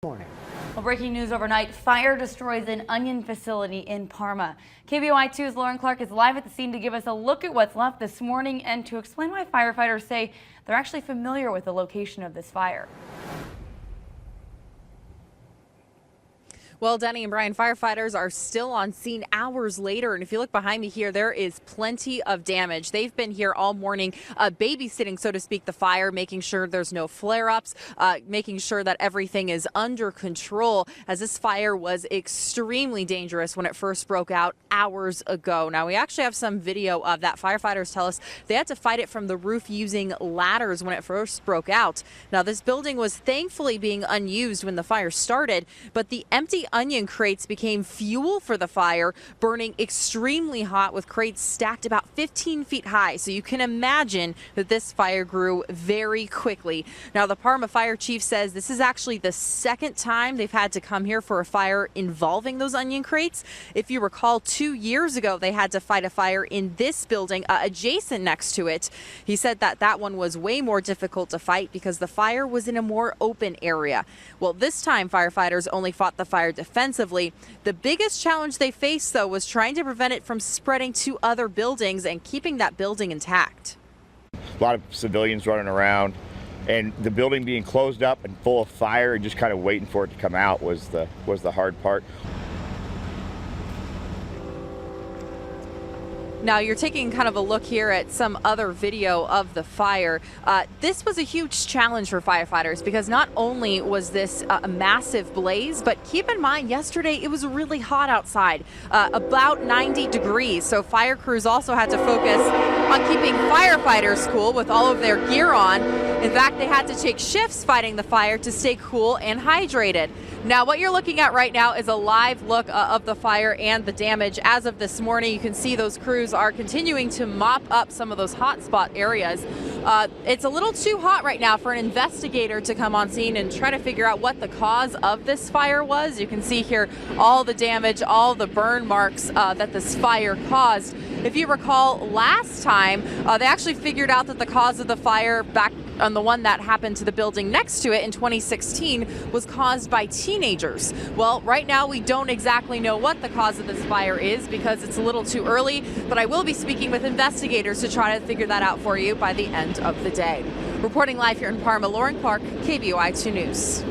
Morning. Well, breaking news overnight, fire destroys an onion facility in Parma. KBOI2's Lauren Clark is live at the scene to give us a look at what's left this morning and to explain why firefighters say they're actually familiar with the location of this fire. Well, Denny and Brian, firefighters are still on scene hours later. And if you look behind me here, there is plenty of damage. They've been here all morning, babysitting, so to speak, the fire, making sure there's no flare-ups, making sure that everything is under control, as this fire was extremely dangerous when it first broke out hours ago. Now, we actually have some video of that. Firefighters tell us they had to fight it from the roof using ladders when it first broke out. Now, this building was thankfully being unused when the fire started, but the empty onion crates became fuel for the fire, burning extremely hot with crates stacked about 15 feet high. So you can imagine that this fire grew very quickly. Now, the Parma fire chief says this is actually the second time they've had to come here for a fire involving those onion crates. If you recall, 2 years ago, they had to fight a fire in this building adjacent next to it. He said that that one was way more difficult to fight because the fire was in a more open area. Well, this time firefighters only fought the fire defensively. The biggest challenge they faced, though, was trying to prevent it from spreading to other buildings and keeping that building intact. A lot of civilians running around, and the building being closed up and full of fire and just kind of waiting for it to come out was the hard part. Now, you're taking kind of a look here at some other video of the fire. This was a huge challenge for firefighters because not only was this a massive blaze, but keep in mind, yesterday it was really hot outside, about 90 degrees. So fire crews also had to focus on keeping firefighters cool with all of their gear on. In fact, they had to take shifts fighting the fire to stay cool and hydrated. Now, what you're looking at right now is a live look of the fire and the damage. As of this morning, you can see those crews are continuing to mop up some of those hot spot areas. It's a little too hot right now for an investigator to come on scene and try to figure out what the cause of this fire was. You can see here all the damage, all the burn marks that this fire caused. If you recall, last time they actually figured out that the cause of the fire back on the one that happened to the building next to it in 2016 was caused by teenagers. Well, right now we don't exactly know what the cause of this fire is because it's a little too early, but I will be speaking with investigators to try to figure that out for you by the end of the day. Reporting live here in Parma, Lauren Clark, KBOI2 News.